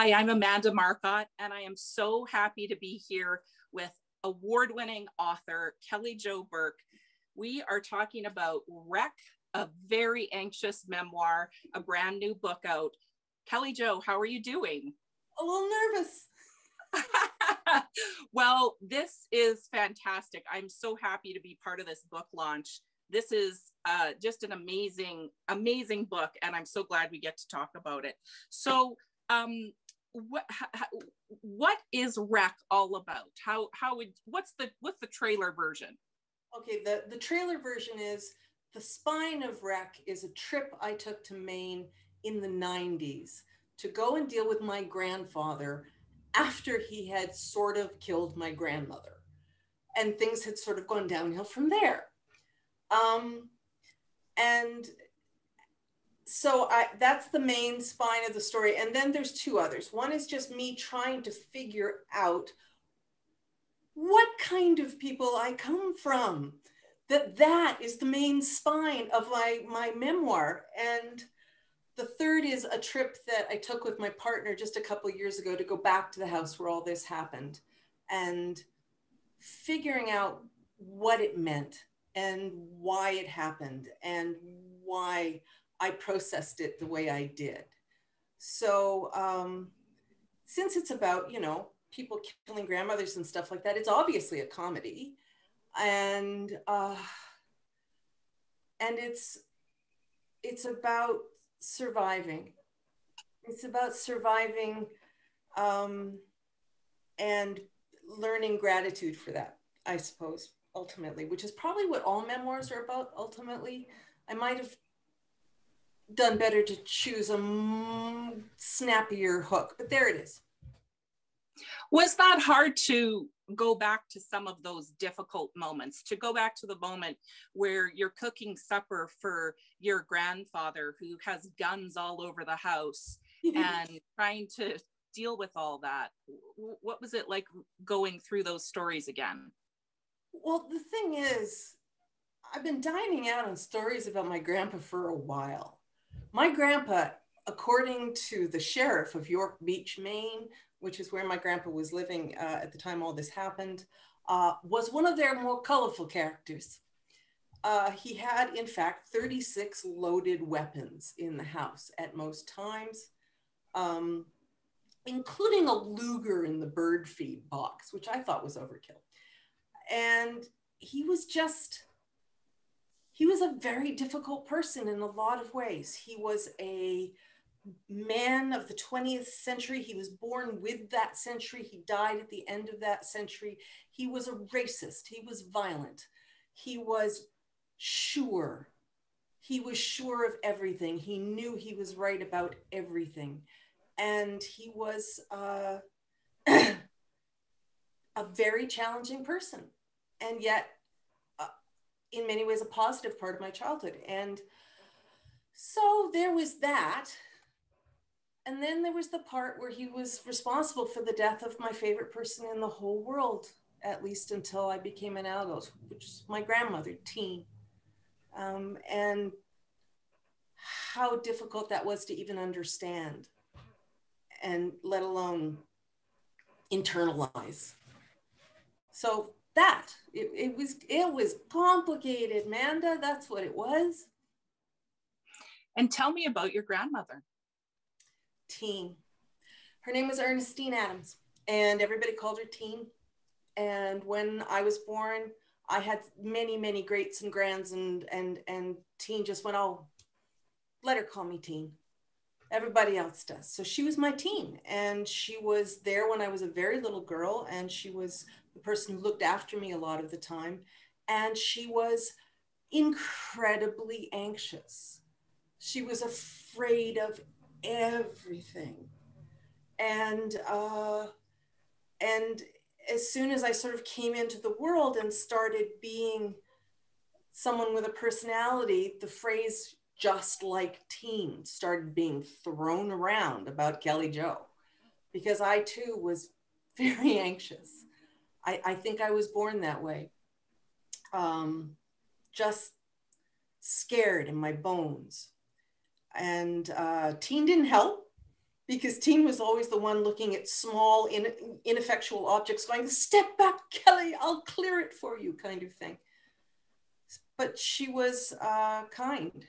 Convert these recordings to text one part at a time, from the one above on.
Hi, I'm Amanda Marcotte, and I am so happy to be here with award-winning author Kelley Jo Burke. We are talking about Wreck, a very anxious memoir, a brand new book out. Kelley Jo, how are you doing? A little nervous. Well, this is fantastic. I'm so happy to be part of this book launch. This is just an amazing, amazing book, and I'm so glad we get to talk about it. So, what is Wreck all about? What's the trailer version? Okay, the trailer version is the spine of Wreck is a trip I took to Maine in the 90s to go and deal with my grandfather after he had sort of killed my grandmother, and things had sort of gone downhill from there. And so that's the main spine of the story. And then there's two others. One is just me trying to figure out what kind of people I come from. That is the main spine of my memoir. And the third is a trip that I took with my partner just a couple of years ago to go back to the house where all this happened and figuring out what it meant and why it happened and why I processed it the way I did. So since it's about, people killing grandmothers and stuff like that, it's obviously a comedy. And it's about surviving. It's about surviving and learning gratitude for that, I suppose, ultimately, which is probably what all memoirs are about ultimately. I might have done better to choose a snappier hook, but there it is. Was that hard to go back to some of those difficult moments, to go back to the moment where you're cooking supper for your grandfather who has guns all over the house and trying to deal with all that? What was it like going through those stories again? Well, the thing is, I've been dining out on stories about my grandpa for a while. My grandpa, according to the sheriff of York Beach, Maine, which is where my grandpa was living at the time all this happened, was one of their more colorful characters. He had, in fact, 36 loaded weapons in the house at most times, including a Luger in the bird feed box, which I thought was overkill. And he was a very difficult person in a lot of ways. He was a man of the 20th century. He was born with that century. He died at the end of that century. He was a racist. He was violent. He was sure. He was sure of everything. He knew he was right about everything. And he was a very challenging person. And yet, in many ways, a positive part of my childhood. And so there was that. And then there was the part where he was responsible for the death of my favorite person in the whole world, at least until I became an adult, which is my grandmother, Teen. And how difficult that was to even understand, and let alone internalize. So that, it was complicated, Amanda. That's what it was. And tell me about your grandmother. Teen. Her name was Ernestine Adams, and everybody called her Teen. And when I was born, I had many, many greats and grands, and Teen just went, oh, let her call me Teen. Everybody else does. So she was my teen, and she was there when I was a very little girl, and she was the person who looked after me a lot of the time. And she was incredibly anxious. She was afraid of everything. And as soon as I sort of came into the world and started being someone with a personality, the phrase "just like Teen" started being thrown around about Kelley Jo, because I too was very anxious. I think I was born that way. Just scared in my bones. And Teen didn't help. because Teen was always the one looking at small, ineffectual objects going, step back, Kelley, I'll clear it for you, kind of thing. But she was kind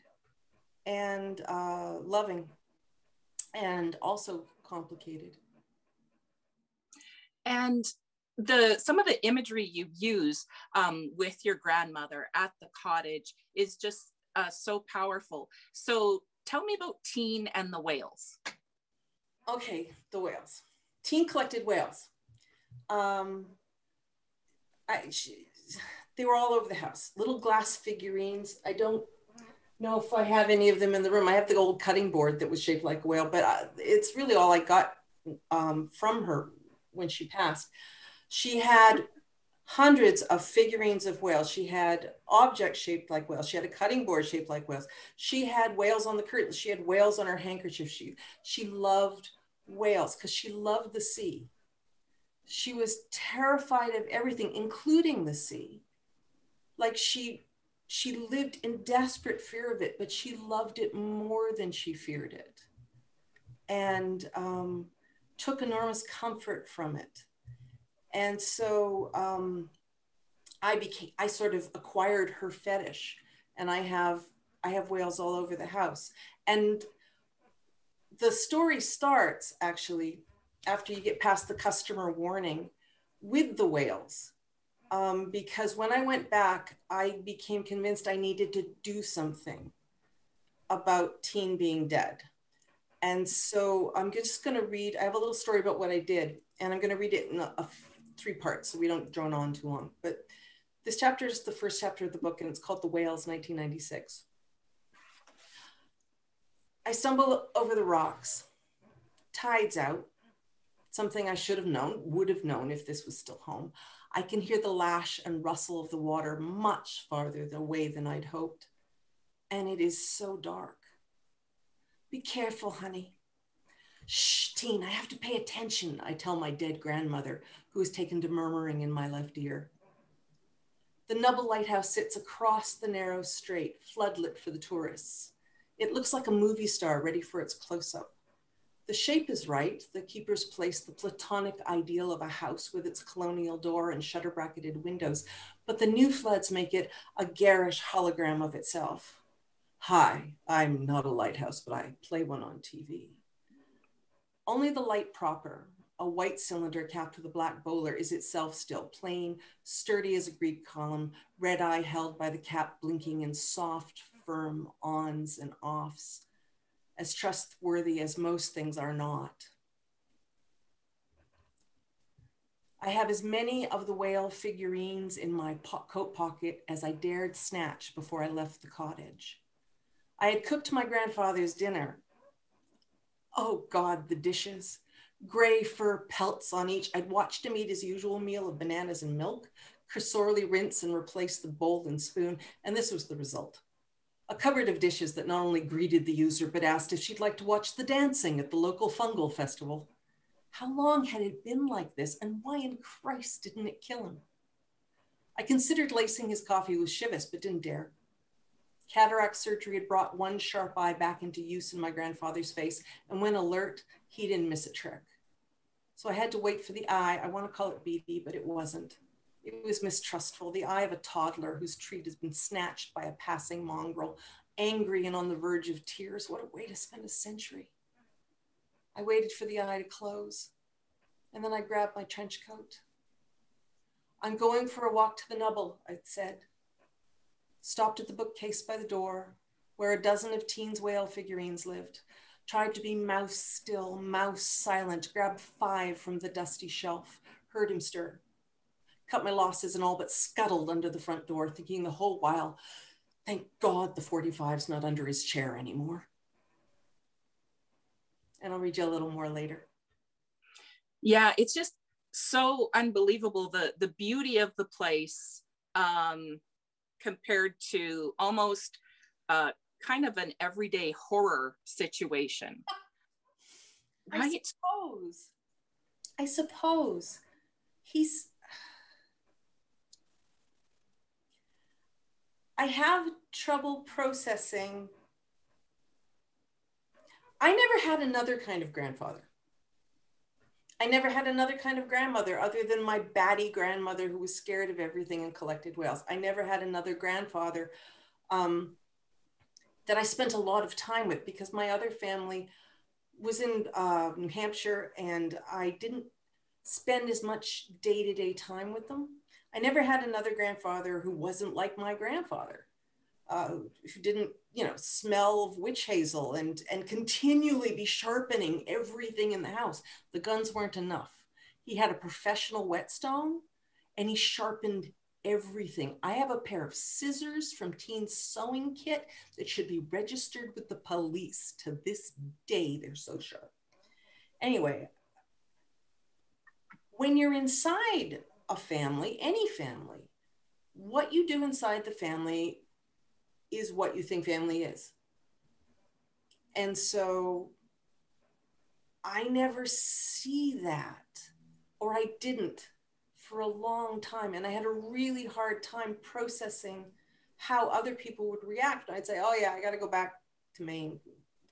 and loving and also complicated. And some of the imagery you use with your grandmother at the cottage is just so powerful. So tell me about Teen and the whales. Okay, the whales. Teen collected whales. They were all over the house. Little glass figurines. I don't know if I have any of them in the room. I have the old cutting board that was shaped like a whale, but it's really all I got from her when she passed. She had hundreds of figurines of whales. She had objects shaped like whales. She had a cutting board shaped like whales. She had whales on the curtains. She had whales on her handkerchief. She loved whales because she loved the sea. She was terrified of everything, including the sea. Like she lived in desperate fear of it, but she loved it more than she feared it, and took enormous comfort from it. And so I sort of acquired her fetish, and I have whales all over the house. And the story starts actually after you get past the customer warning with the whales. Because when I went back, I became convinced I needed to do something about Teen being dead. And so I'm just going to read, I have a little story about what I did, and I'm going to read it in three parts so we don't drone on too long. But this chapter is the first chapter of the book, and it's called The Whales, 1996. I stumble over the rocks. Tide's out. Something I should have known, would have known if this was still home. I can hear the lash and rustle of the water much farther away than I'd hoped. And it is so dark. Be careful, honey. Shh, Teen, I have to pay attention, I tell my dead grandmother, who has taken to murmuring in my left ear. The Nubble lighthouse sits across the narrow strait, floodlit for the tourists. It looks like a movie star ready for its close-up. The shape is right. The keepers placed the platonic ideal of a house with its colonial door and shutter-bracketed windows, but the new floods make it a garish hologram of itself. Hi, I'm not a lighthouse, but I play one on TV. Only the light proper, a white cylinder capped with a black bowler, is itself still, plain, sturdy as a Greek column, red eye held by the cap blinking in soft, firm ons and offs, as trustworthy as most things are not. I have as many of the whale figurines in my coat pocket as I dared snatch before I left the cottage. I had cooked my grandfather's dinner. Oh God, the dishes. Gray fur pelts on each. I'd watched him eat his usual meal of bananas and milk, cursorily rinse and replace the bowl and spoon, and this was the result. A cupboard of dishes that not only greeted the user, but asked if she'd like to watch the dancing at the local fungal festival. How long had it been like this, and why in Christ didn't it kill him? I considered lacing his coffee with Chivas, but didn't dare. Cataract surgery had brought one sharp eye back into use in my grandfather's face, and when alert, he didn't miss a trick. So I had to wait for the eye. I want to call it beady, but it wasn't. It was mistrustful, the eye of a toddler whose treat has been snatched by a passing mongrel, angry and on the verge of tears. What a way to spend a century. I waited for the eye to close, and then I grabbed my trench coat. I'm going for a walk to the Nubble, I said. Stopped at the bookcase by the door, where a dozen of Teen's whale figurines lived. Tried to be mouse still, mouse silent, grabbed 5 from the dusty shelf, heard him stir. Cut my losses and all but scuttled under the front door, thinking the whole while, thank God the 45's not under his chair anymore. And I'll read you a little more later. Yeah, it's just so unbelievable, the beauty of the place compared to almost kind of an everyday horror situation. Right? I suppose. I have trouble processing I never had another kind of grandfather. I never had another kind of grandmother other than my batty grandmother who was scared of everything and collected whales. I never had another grandfather that I spent a lot of time with, because my other family was in New Hampshire, and I didn't spend as much day-to-day time with them. I never had another grandfather who wasn't like my grandfather, who didn't, smell of witch hazel and continually be sharpening everything in the house. The guns weren't enough. He had a professional whetstone, and he sharpened everything. I have a pair of scissors from Teen's Sewing Kit that should be registered with the police. To this day, they're so sharp. Anyway, when you're inside a family, any family, what you do inside the family is what you think family is. And so I never see that, or I didn't for a long time. And I had a really hard time processing how other people would react. I'd say, oh yeah, I got to go back to Maine.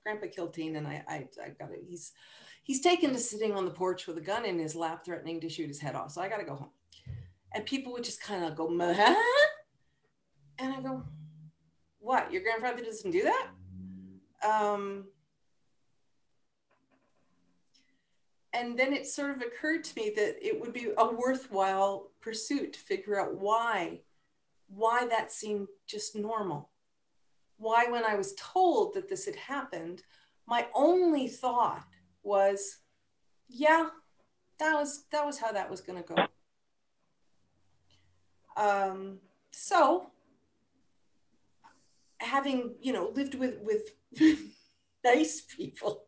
Grandpa killed Teen, and I got to, he's taken to sitting on the porch with a gun in his lap, threatening to shoot his head off. So I got to go home. And people would just kind of go, huh? And I go, what? Your grandfather doesn't do that? And then it sort of occurred to me that it would be a worthwhile pursuit to figure out why that seemed just normal. Why, when I was told that this had happened, my only thought was, yeah, that was how that was going to go. So having, lived with nice people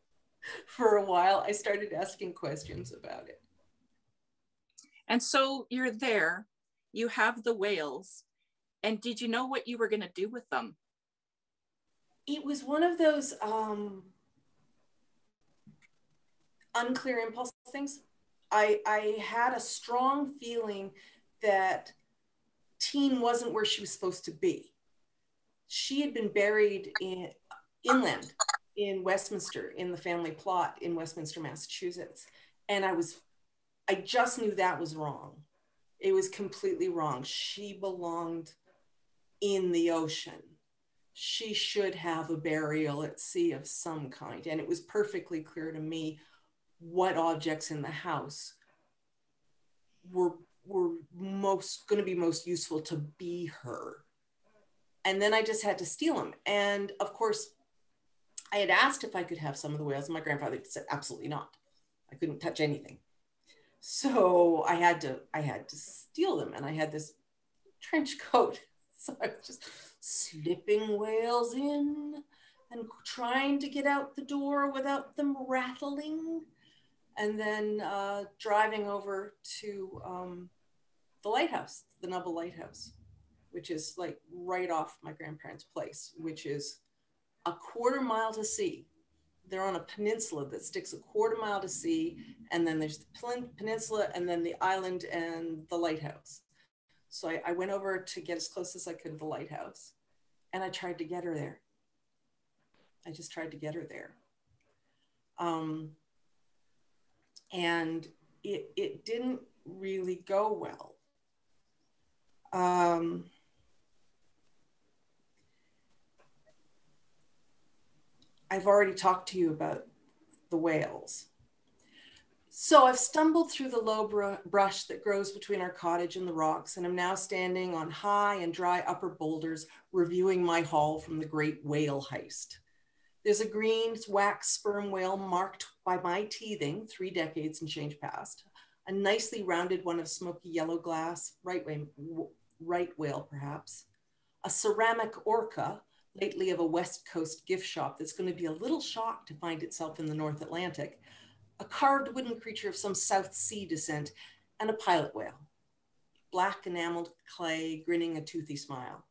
for a while, I started asking questions about it. And so you're there, you have the whales, and did you know what you were going to do with them? It was one of those unclear impulse things. I had a strong feeling that Teen wasn't where she was supposed to be. She had been buried inland in Westminster, in the family plot in Westminster, Massachusetts. And I just knew that was wrong. It was completely wrong. She belonged in the ocean. She should have a burial at sea of some kind. And it was perfectly clear to me what objects in the house were going to be most useful to be her. And then I just had to steal them. And of course, I had asked if I could have some of the whales, and my grandfather said absolutely not. I couldn't touch anything. So I had to steal them, and I had this trench coat. So I was just slipping whales in and trying to get out the door without them rattling, and then driving over to the lighthouse, the Nubble lighthouse, which is like right off my grandparents' place, which is a quarter mile to sea. They're on a peninsula that sticks a quarter mile to sea, and then there's the peninsula, and then the island and the lighthouse. So I went over to get as close as I could to the lighthouse, and I tried to get her there. I just tried to get her there. And it didn't really go well. I've already talked to you about the whales. So I've stumbled through the low brush that grows between our cottage and the rocks, and I'm now standing on high and dry upper boulders, reviewing my haul from the great whale heist. There's a green wax sperm whale marked by my teething, 3 decades and change past, a nicely rounded one of smoky yellow glass, right whale perhaps, a ceramic orca, lately of a West Coast gift shop that's going to be a little shocked to find itself in the North Atlantic, a carved wooden creature of some South Sea descent, and a pilot whale, black enameled clay, grinning a toothy smile.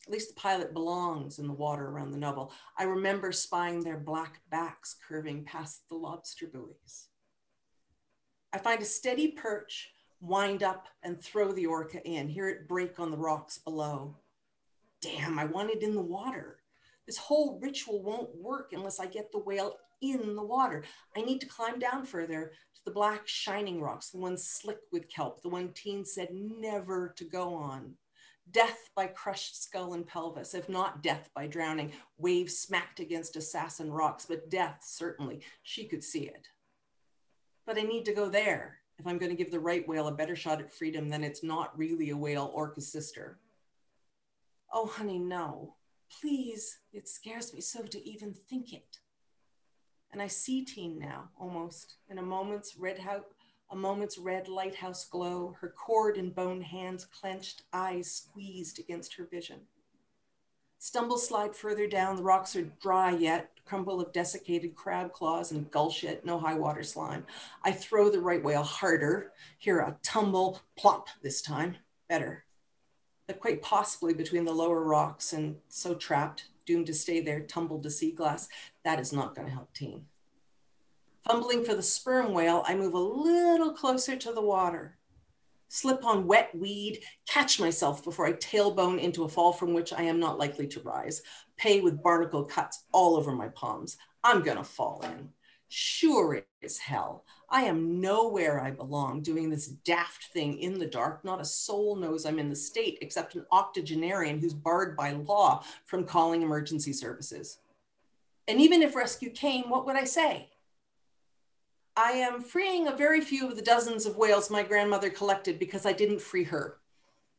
At least the pilot belongs in the water around the Nubble. I remember spying their black backs curving past the lobster buoys. I find a steady perch, wind up and throw the orca in, hear it break on the rocks below. Damn, I want it in the water. This whole ritual won't work unless I get the whale in the water. I need to climb down further to the black shining rocks, the ones slick with kelp, the one teen said never to go on. Death by crushed skull and pelvis, if not death by drowning. Waves smacked against assassin rocks, but death, certainly. She could see it. But I need to go there if I'm going to give the right whale a better shot at freedom than it's not really a whale, orca's sister. Oh, honey, no. Please, it scares me so to even think it. And I see teen now, almost, in a moment's red lighthouse glow, her cord and bone hands clenched, eyes squeezed against her vision. Stumble slide further down, the rocks are dry yet, crumble of desiccated crab claws and gull shit, no high water slime. I throw the right whale harder, hear a tumble, plop this time, better. But quite possibly between the lower rocks and so trapped, doomed to stay there, tumbled to sea glass, that is not going to help teen. Fumbling for the sperm whale, I move a little closer to the water. Slip on wet weed, catch myself before I tailbone into a fall from which I am not likely to rise. Pay with barnacle cuts all over my palms. I'm gonna fall in. Sure as hell. I am nowhere I belong doing this daft thing in the dark. Not a soul knows I'm in the state except an octogenarian who's barred by law from calling emergency services. And even if rescue came, what would I say? I am freeing a very few of the dozens of whales my grandmother collected because I didn't free her.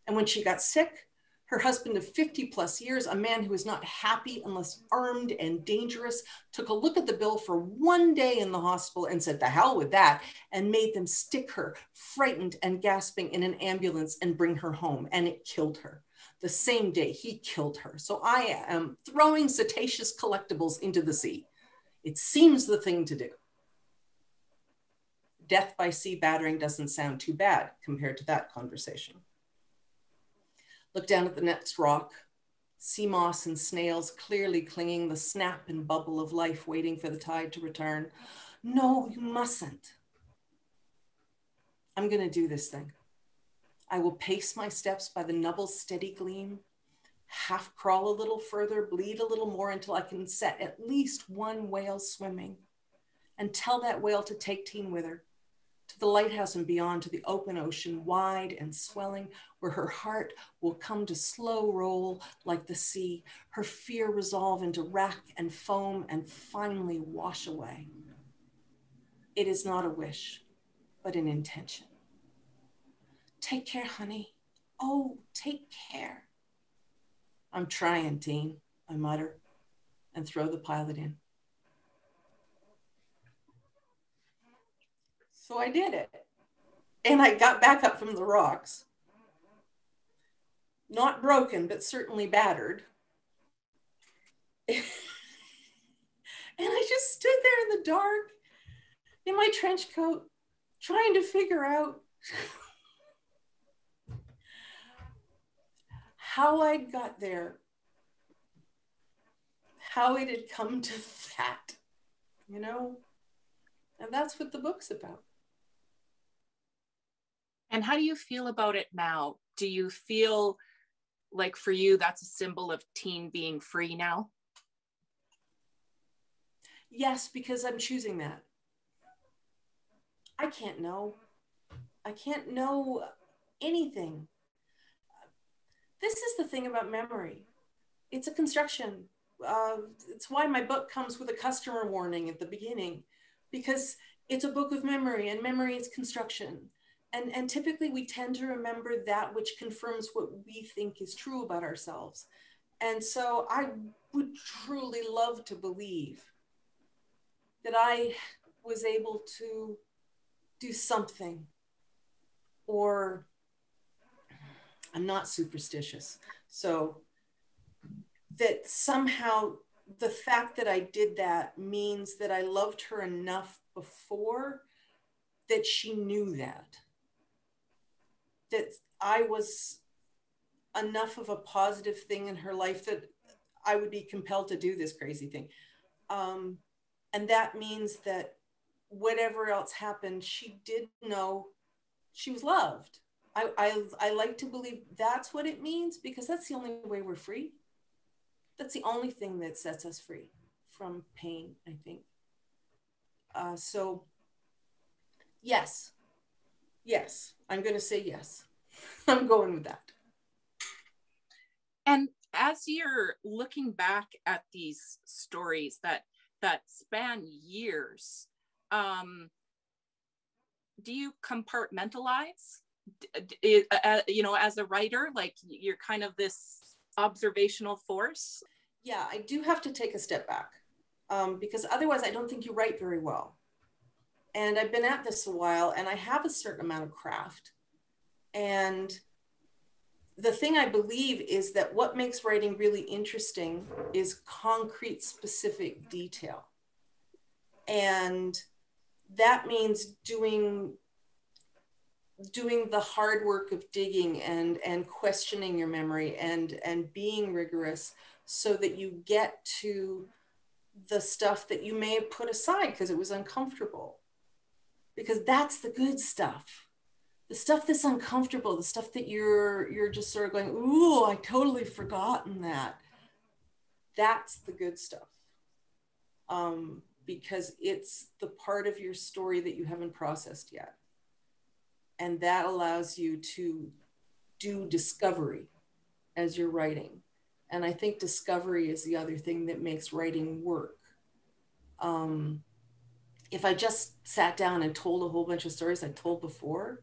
And when she got sick, her husband of 50 plus years, a man who was not happy unless armed and dangerous, took a look at the bill for one day in the hospital and said, "The hell with that," and made them stick her, frightened and gasping, in an ambulance and bring her home. And it killed her. The same day he killed her. So I am throwing cetaceous collectibles into the sea. It seems the thing to do. Death by sea battering doesn't sound too bad compared to that conversation. Look down at the next rock. Sea moss and snails clearly clinging, the snap and bubble of life waiting for the tide to return. No, you mustn't. I'm going to do this thing. I will pace my steps by the Nubble's steady gleam, half crawl a little further, bleed a little more until I can set at least one whale swimming, and tell that whale to take teen with her, to the lighthouse and beyond, to the open ocean, wide and swelling, where her heart will come to slow roll like the sea, her fear resolve into wrack and foam and finally wash away. It is not a wish, but an intention. Take care, honey. Oh, take care. I'm trying, teen, I mutter, and throw the pilot in. So I did it. And I got back up from the rocks. Not broken, but certainly battered. And I just stood there in the dark, in my trench coat, trying to figure out how I'd got there, how it had come to that, you know? And that's what the book's about. And how do you feel about it now? Do you feel like for you, that's a symbol of teen being free now? Yes, because I'm choosing that. I can't know. I can't know anything. This is the thing about memory. It's a construction. It's why my book comes with a customer warning at the beginning, because it's a book of memory, and memory is construction. And typically we tend to remember that which confirms what we think is true about ourselves. And so I would truly love to believe that I was able to do something, or I'm not superstitious. So that somehow the fact that I did that means that I loved her enough before that she knew that I was enough of a positive thing in her life that I would be compelled to do this crazy thing. And that means that whatever else happened, she did know she was loved. I like to believe that's what it means, because that's the only way we're free. That's the only thing that sets us free from pain, I think. So yes, I'm going to say yes. I'm going with that. And as you're looking back at these stories that span years, do you compartmentalize? You know, as a writer, like you're kind of this observational force? Yeah, I do have to take a step back, because otherwise I don't think you write very well. And I've been at this a while, and I have a certain amount of craft. And the thing I believe is that what makes writing really interesting is concrete, specific detail. And that means doing the hard work of digging and questioning your memory and being rigorous so that you get to the stuff that you may have put aside because it was uncomfortable. Because that's the good stuff. The stuff that's uncomfortable, the stuff that you're just sort of going, ooh, I totally forgotten that. That's the good stuff. Because it's the part of your story that you haven't processed yet. And that allows you to do discovery as you're writing. And I think discovery is the other thing that makes writing work. If I just sat down and told a whole bunch of stories I told before,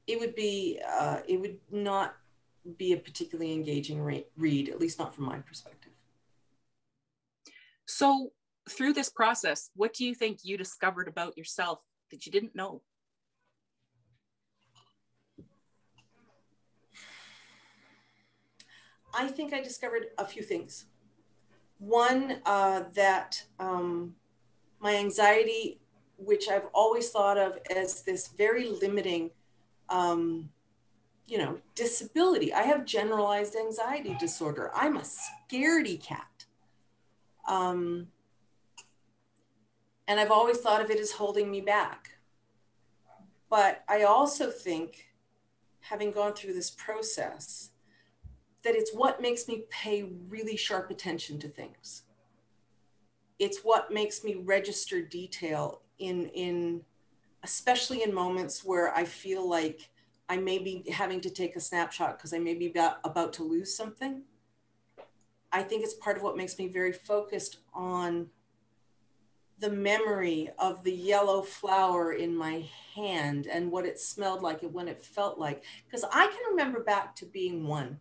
it would not be a particularly engaging read, at least not from my perspective. So through this process, what do you think you discovered about yourself that you didn't know? I think I discovered a few things. One, that my anxiety, which I've always thought of as this very limiting, disability. I have generalized anxiety disorder. I'm a scaredy cat. And I've always thought of it as holding me back. But I also think, having gone through this process, that it's what makes me pay really sharp attention to things. It's what makes me register detail in especially in moments where I feel like I may be having to take a snapshot because I may be about to lose something. I think it's part of what makes me very focused on the memory of the yellow flower in my hand and what it smelled like and what it felt like. Because I can remember back to being one.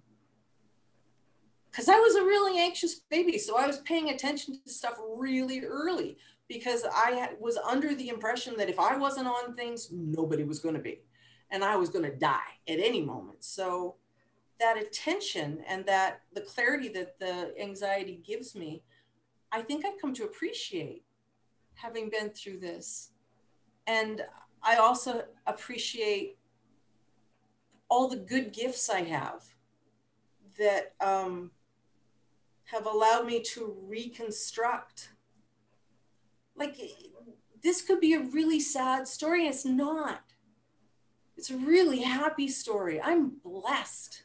Because I was a really anxious baby. So I was paying attention to stuff really early because I was under the impression that if I wasn't on things, nobody was going to be. And I was going to die at any moment. So that attention and that the clarity that the anxiety gives me, I think I've come to appreciate having been through this. And I also appreciate all the good gifts I have that have allowed me to reconstruct. Like, this could be a really sad story. It's not. It's a really happy story. I'm blessed.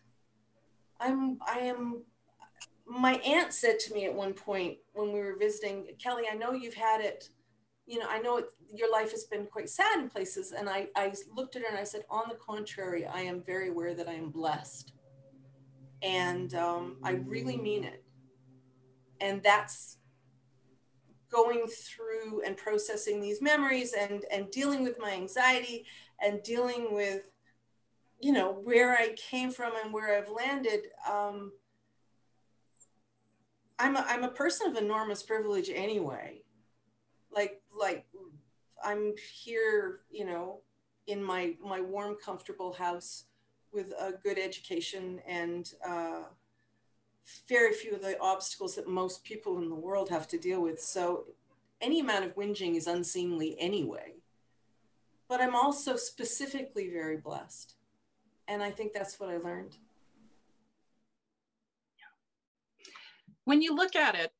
My aunt said to me at one point when we were visiting, Kelly, I know you've had it, I know your life has been quite sad in places. And I looked at her and I said, on the contrary, I am very aware that I am blessed. And I really mean it. And that's going through and processing these memories and dealing with my anxiety and dealing with, where I came from and where I've landed. I'm a person of enormous privilege anyway. Like I'm here, in my warm, comfortable house with a good education and very few of the obstacles that most people in the world have to deal with. So any amount of whinging is unseemly anyway. But I'm also specifically very blessed. And I think that's what I learned. When you look at it,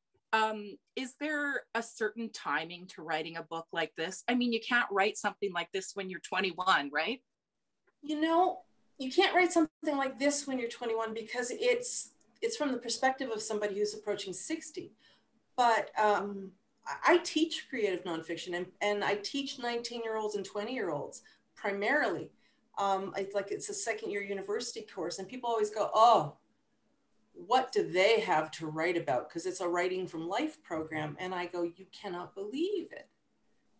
is there a certain timing to writing a book like this? I mean, you can't write something like this when you're 21, right? You can't write something like this when you're 21 because it's from the perspective of somebody who's approaching 60. But I teach creative nonfiction, and I teach 19-year-olds and 20-year-olds primarily. It's a second-year university course, and people always go, oh, what do they have to write about? Because it's a writing from life program. And I go, you cannot believe it.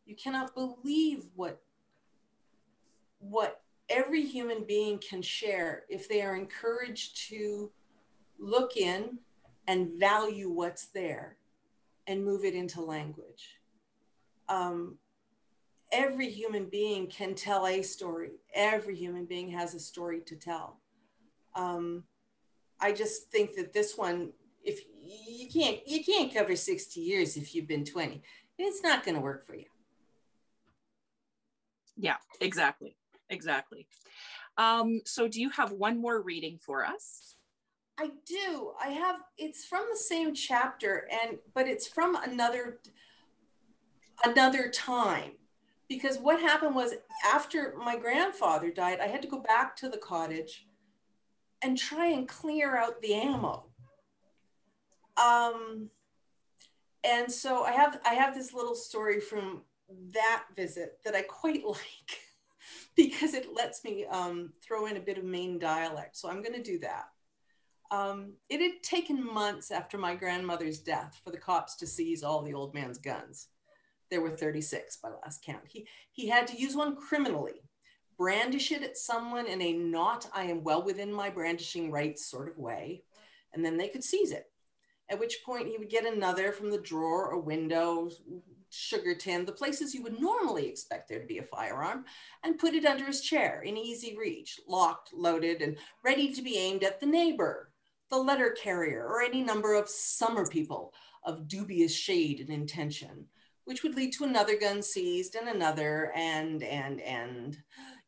You cannot believe what every human being can share if they are encouraged to look in and value what's there and move it into language. Every human being can tell a story. Every human being has a story to tell. I just think that this one, if you can't cover 60 years if you've been 20, it's not going to work for you. Yeah, exactly. Exactly. So do you have one more reading for us? I do. It's from the same chapter, but it's from another time. Because what happened was, after my grandfather died, I had to go back to the cottage and try and clear out the ammo. And so I have this little story from that visit that I quite like, because it lets me throw in a bit of Maine dialect. So I'm going to do that. It had taken months after my grandmother's death for the cops to seize all the old man's guns. There were 36 by last count. He had to use one criminally, brandish it at someone in a not I am well within my brandishing rights sort of way, and then they could seize it. At which point he would get another from the drawer or window, sugar tin, the places you would normally expect there to be a firearm, and put it under his chair in easy reach, locked, loaded, and ready to be aimed at the neighbor, the letter carrier, or any number of summer people of dubious shade and intention, which would lead to another gun seized and another, and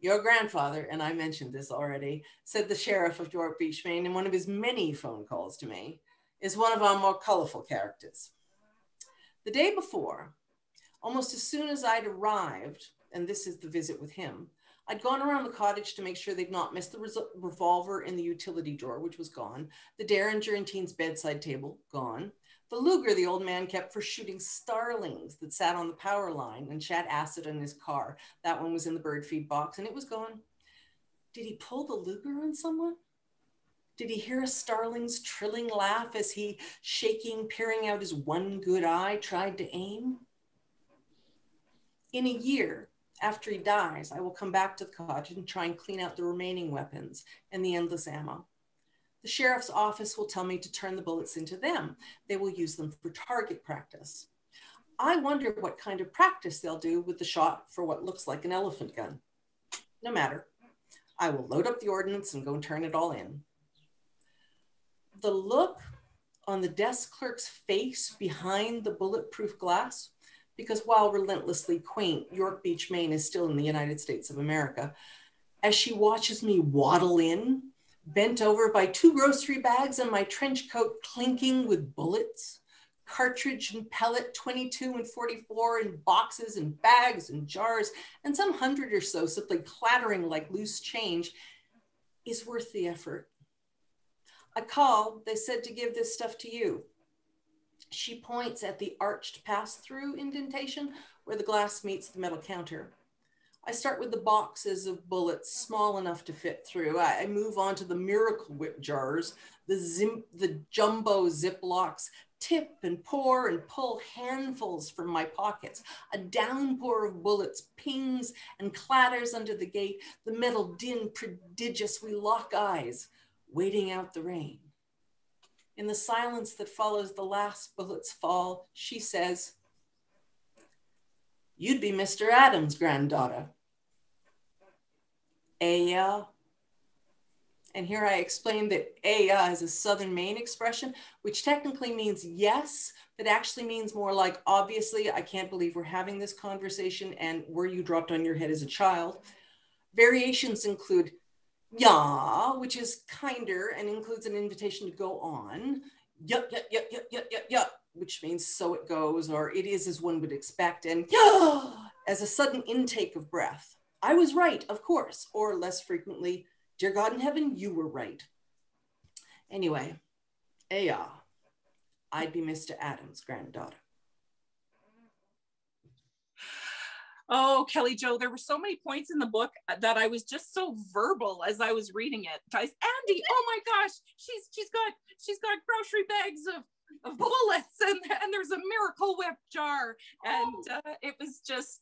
your grandfather, and I mentioned this already, said the sheriff of York Beach, Maine, in one of his many phone calls to me, is one of our more colorful characters. The day before, almost as soon as I'd arrived, and this is the visit with him, I'd gone around the cottage to make sure they'd not missed the revolver in the utility drawer, which was gone, the Derringer and Teen's bedside table, gone, the Luger the old man kept for shooting starlings that sat on the power line and shat acid in his car. That one was in the bird feed box, and it was gone. Did he pull the Luger on someone? Did he hear a starling's trilling laugh as he, shaking, peering out his one good eye, tried to aim? In a year, after he dies, I will come back to the cottage and try and clean out the remaining weapons and the endless ammo. The sheriff's office will tell me to turn the bullets into them. They will use them for target practice. I wonder what kind of practice they'll do with the shot for what looks like an elephant gun. No matter. I will load up the ordnance and go and turn it all in. The look on the desk clerk's face behind the bulletproof glass, because while relentlessly quaint, York Beach, Maine is still in the United States of America, as she watches me waddle in, bent over by 2 grocery bags and my trench coat clinking with bullets, cartridge and pellet 22 and 44 in boxes and bags and jars, and some 100 or so simply clattering like loose change, is worth the effort. I called, they said to give this stuff to you. She points at the arched pass-through indentation where the glass meets the metal counter. I start with the boxes of bullets small enough to fit through. I move on to the Miracle Whip jars, the jumbo Ziplocs, tip and pour and pull handfuls from my pockets. A downpour of bullets pings and clatters under the gate. The metal din prodigious. We lock eyes, waiting out the rain. In the silence that follows the last bullet's fall, she says, "You'd be Mr. Adams' granddaughter." Yeah. And here I explained that yeah is a Southern Maine expression, which technically means yes, but actually means more like, obviously, I can't believe we're having this conversation, and were you dropped on your head as a child? Variations include yeah, which is kinder and includes an invitation to go on. Yup, yup, yup, yup, yup, yup, yup, which means so it goes, or it is as one would expect, and yeah, as a sudden intake of breath. I was right, of course, or less frequently, dear God in heaven, you were right. Anyway, yeah, I'd be Mr. Adams' granddaughter. Oh, Kelley Jo, there were so many points in the book that I was just so verbal as I was reading it. Andy, oh my gosh, she's got grocery bags of bullets, and there's a Miracle Whip jar, and it was just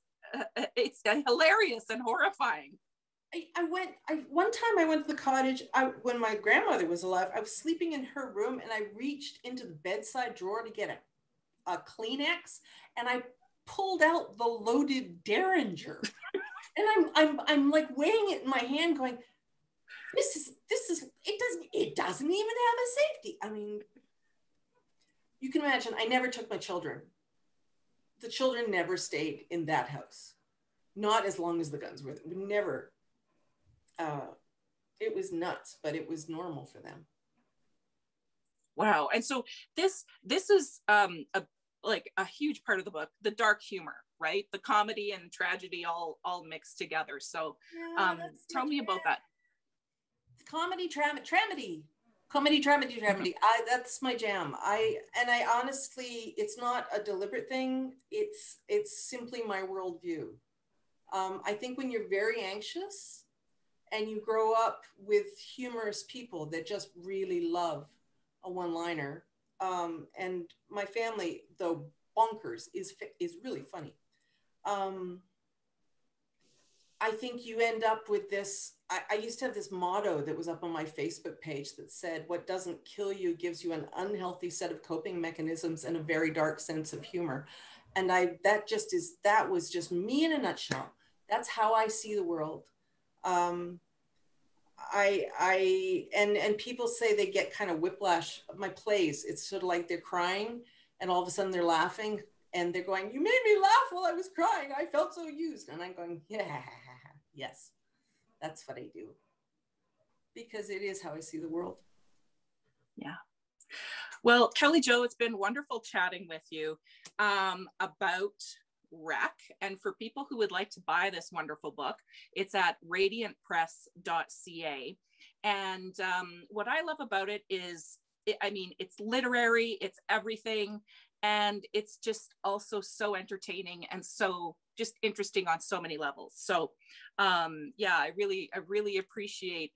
it's hilarious and horrifying. One time I went to the cottage, when my grandmother was alive. I was sleeping in her room, and I reached into the bedside drawer to get a Kleenex, and I pulled out the loaded Derringer, and I'm like weighing it in my hand, going, this is it doesn't even have a safety. I mean, you can imagine. I never took my children. The children never stayed in that house, not as long as the guns were. We never. It was nuts, but it was normal for them. Wow. And so this is a huge part of the book, the dark humor, right? The comedy and tragedy all mixed together. So tell me about that. Comedy, tramedy. That's my jam. I honestly, it's not a deliberate thing. It's simply my worldview. I think when you're very anxious and you grow up with humorous people that just really love a one-liner, and my family, though bonkers, is really funny. I think you end up with this. I used to have this motto that was up on my Facebook page that said, "What doesn't kill you gives you an unhealthy set of coping mechanisms and a very dark sense of humor." And that was just me in a nutshell. That's how I see the world. And people say they get kind of whiplash of my plays. It's sort of like they're crying and all of a sudden they're laughing and they're going, "You made me laugh while I was crying. I felt so used." And I'm going, yeah, yes, that's what I do. Because it is how I see the world. Yeah. Well, Kelley Jo, it's been wonderful chatting with you about Wreck. And for people who would like to buy this wonderful book, it's at radiantpress.ca. And what I love about it is, it's literary, it's everything. And it's just also so entertaining and so just interesting on so many levels. So I really appreciate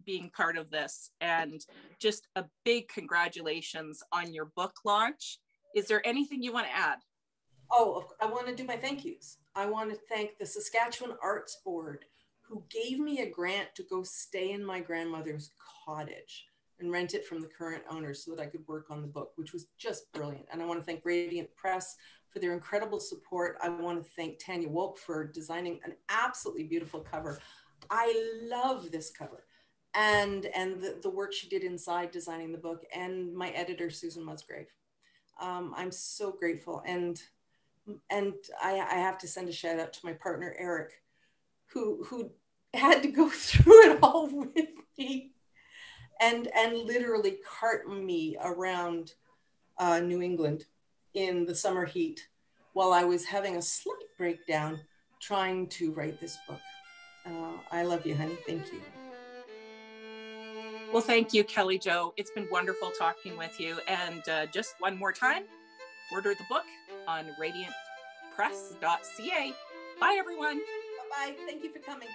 being part of this, and just a big congratulations on your book launch. Is there anything you want to add? Oh, I want to do my thank yous. I want to thank the Saskatchewan Arts Board, who gave me a grant to go stay in my grandmother's cottage and rent it from the current owners so that I could work on the book, which was just brilliant. And I want to thank Radiant Press for their incredible support. I want to thank Tanya Wolk for designing an absolutely beautiful cover. I love this cover. And the work she did inside designing the book, and my editor, Susan Musgrave. I'm so grateful. And I have to send a shout out to my partner, Eric, who had to go through it all with me and literally cart me around New England in the summer heat while I was having a slight breakdown trying to write this book. I love you, honey. Thank you. Well, thank you, Kelley Jo. It's been wonderful talking with you. And just one more time, order the book on radiantpress.ca. Bye, everyone. Bye-bye. Thank you for coming.